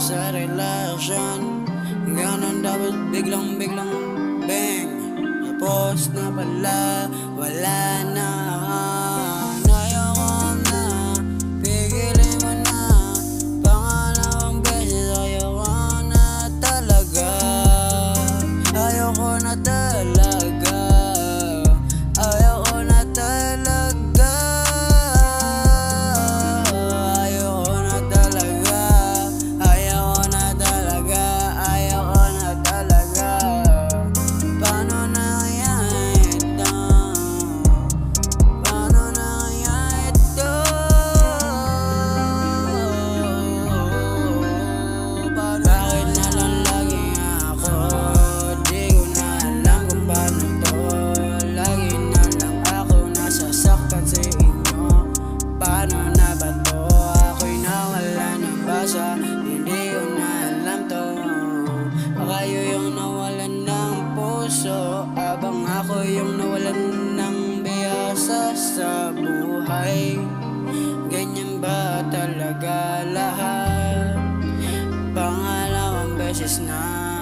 sa relasyon. Ganon dapat biglang bang, tapos na pala, wala na. Ayoko na, pigilin mo na. Pangalawang beses ayoko na talaga. Ayoko na talaga. Ayoko na talaga. Ayoko na talaga. Ayoko na talaga. Ayoko na talaga. Paano na kaya ito? Paano na kaya ito? Bakit na lang lagi ako? Di ko na alam kung paano to. Lagi na lang ako nasasaktan sa inyo. Paano na ba to? Ako'y nawala ng basa. Hindi ko na alam to. Kayo yung nawalan ng puso, habang ako yung nawalan ng biyasa sa buhay. Ganyan ba talaga lahat? Pangalawang beses na